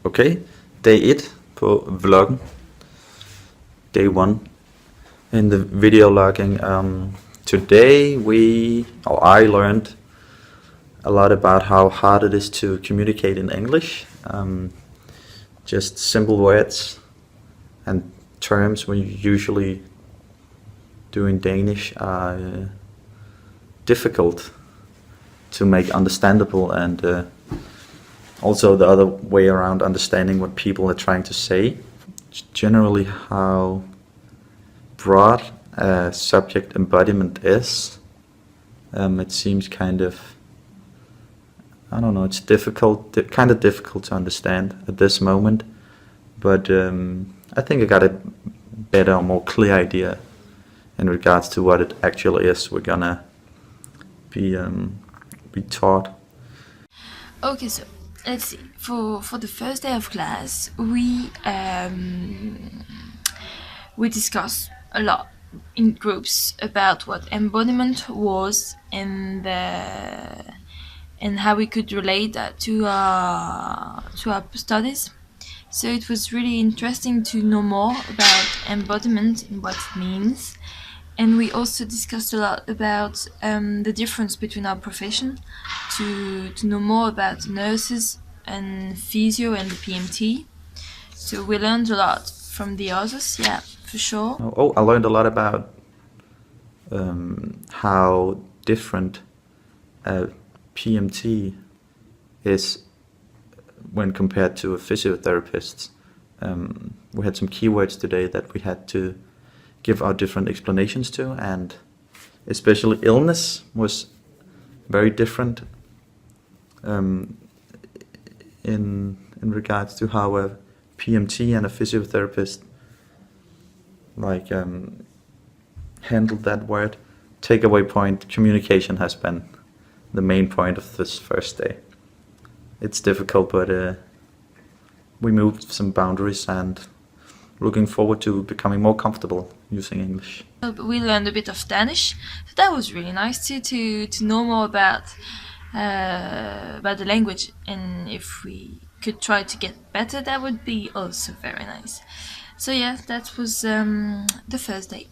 Okay, day 1 på vloggen. Day 1 in the video logging. Today I learned a lot about how hard it is to communicate in English. Just simple words and terms we usually do in Danish are difficult to make understandable, and also the other way around, understanding what people are trying to say. Generally, how broad a subject embodiment is. It seems kind of, I don't know, it's kind of difficult to understand at this moment, but I think I got a better, more clear idea in regards to what it actually is we're gonna be taught. Okay, so let's see. For the first day of class, we discussed a lot in groups about what embodiment was and how we could relate that to our studies. So it was really interesting to know more about embodiment and what it means. And we also discussed a lot about the difference between our profession, to know more about nurses and physio and the PMT. So we learned a lot from the others, yeah, for sure. I learned a lot about how different PMT is when compared to a physiotherapist. We had some keywords today that we had to give our different explanations to, and especially illness was very different in regards to how a PMT and a physiotherapist handled that word. Takeaway point: communication has been the main point of this first day. It's difficult, but we moved some boundaries and looking forward to becoming more comfortable using English. We learned a bit of Danish, so that was really nice to know more about the language, and if we could try to get better, that would be also very nice. So yeah, that was the first day.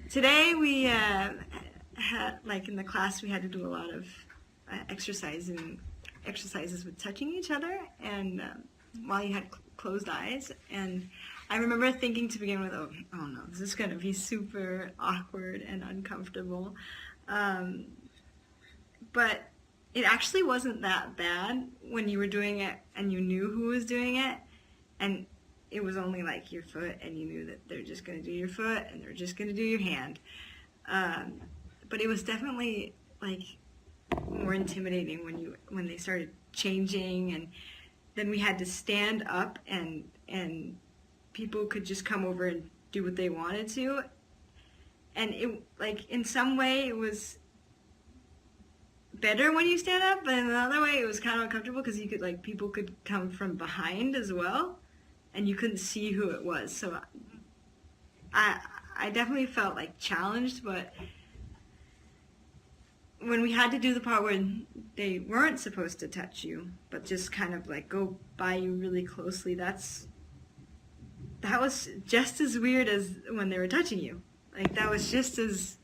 Today we had, in the class, we had to do a lot of exercises with touching each other, and while you had closed eyes. And I remember thinking to begin with, oh no, this is going to be super awkward and uncomfortable. But it actually wasn't that bad when you were doing it and you knew who was doing it, and it was only like your foot, and you knew that they're just going to do your foot and they're just going to do your hand. But it was definitely like more intimidating when they started changing, and then we had to stand up, and people could just come over and do what they wanted to. And it, like, in some way it was better when you stand up, but in another way it was kind of uncomfortable because you could, like, people could come from behind as well, and you couldn't see who it was. So I definitely felt like challenged, but when we had to do the part where they weren't supposed to touch you, but just kind of like go by you really closely, that was just as weird as when they were touching you. Like, that was just as,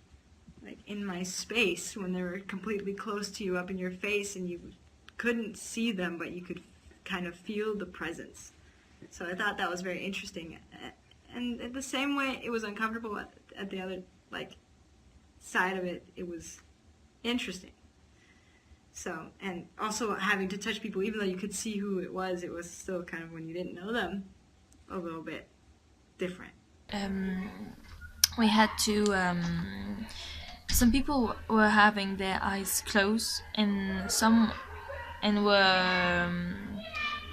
like, in my space when they were completely close to you, up in your face, and you couldn't see them, but you could kind of feel the presence. So I thought that was very interesting. And in the same way it was uncomfortable, at the other, like, side of it, it was interesting. So, and also having to touch people, even though you could see who it was still kind of, when you didn't know them, a little bit different. We had to, some people were having their eyes closed, and were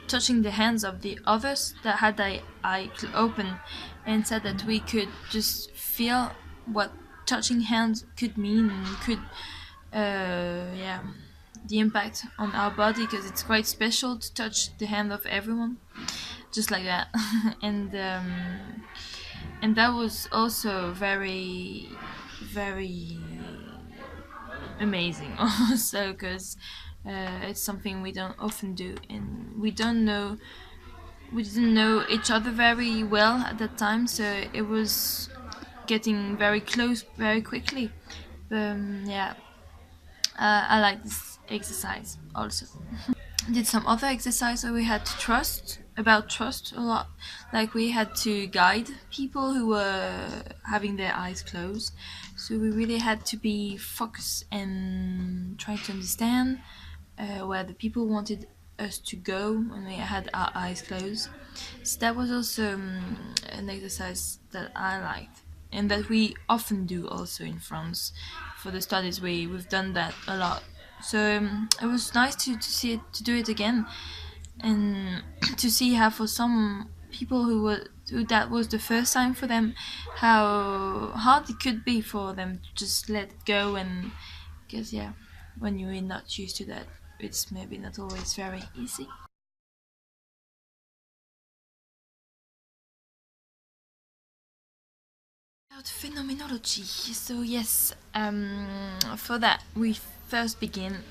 touching the hands of the others that had their eye open, and said that we could just feel what touching hands could mean, and could the impact on our body, because it's quite special to touch the hand of everyone just like that. And that was also very, very amazing also, because it's something we don't often do, and we didn't know each other very well at that time, so it was getting very close very quickly. Yeah, I like this exercise also. Did some other exercise where we had to trust a lot. Like we had to guide people who were having their eyes closed. So we really had to be focused and try to understand where the people wanted us to go when we had our eyes closed. So that was also an exercise that I liked, and that we often do also in France. For the studies, we've done that a lot. So it was nice to see it, to do it again, and to see how for some people who that was the first time for them, how hard it could be for them to just let it go. And because yeah, when you're not used to that, it's maybe not always very easy. About phenomenology. So yes, for that we first began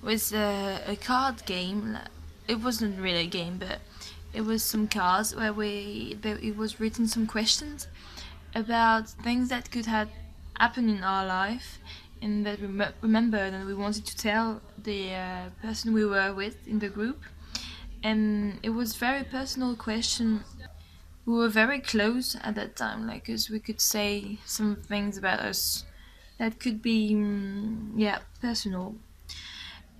with a card game. It wasn't really a game, but it was some cards where it was written some questions about things that could have happened in our life, and that we remembered, and we wanted to tell the person we were with in the group. And it was very personal question. We were very close at that time, like, 'cause we could say some things about us that could be, yeah, personal.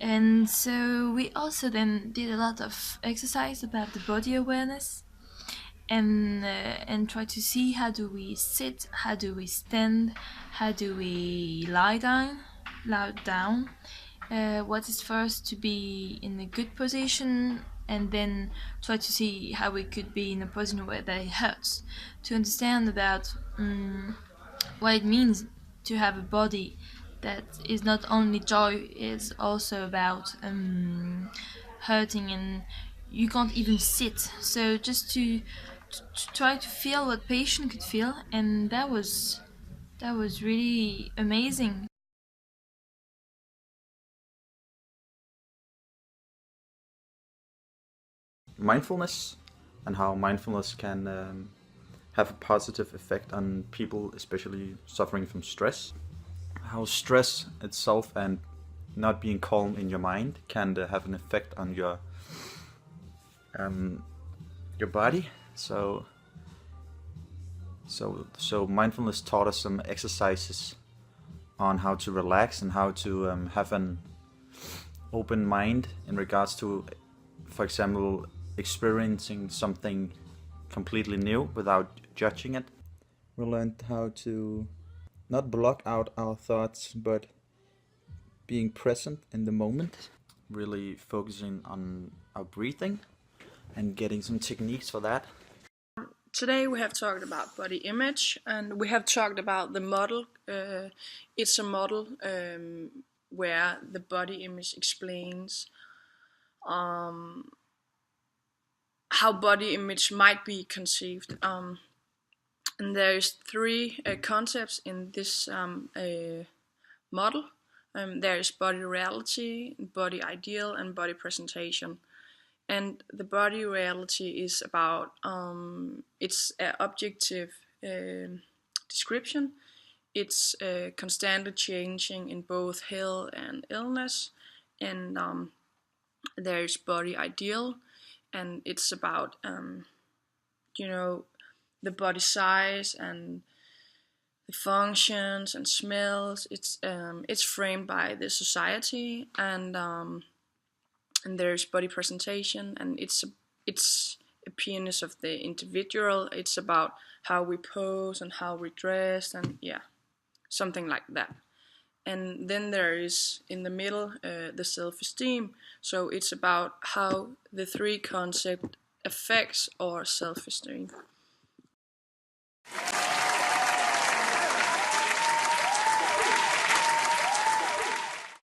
And so we also then did a lot of exercise about the body awareness, and try to see how do we sit, how do we stand, how do we lie down, what is first to be in a good position, and then try to see how we could be in a position where that hurts, to understand about what it means to have a body that is not only joy, is also about hurting, and you can't even sit. So just to try to feel what patient could feel, and that was really amazing. Mindfulness, and how mindfulness can have a positive effect on people, especially suffering from stress. How stress itself and not being calm in your mind can have an effect on your body. So mindfulness taught us some exercises on how to relax and how to have an open mind in regards to, for example, experiencing something completely new without judging it. We learned how to not block out our thoughts, but being present in the moment, really focusing on our breathing and getting some techniques for that. Today we have talked about body image, and we have talked about the model. It's a model where the body image explains how body image might be conceived. And there's three concepts in this model. There is body reality, body ideal, and body presentation. And the body reality is about it's an objective description. It's constantly changing in both health and illness. And there's body ideal, and it's about the body size and the functions and smells. It's framed by the society, and there's body presentation, and it's appearance of the individual. It's about how we pose and how we dress, and yeah, something like that. And then there is in the middle the self-esteem. So it's about how the three concepts affects our self-esteem.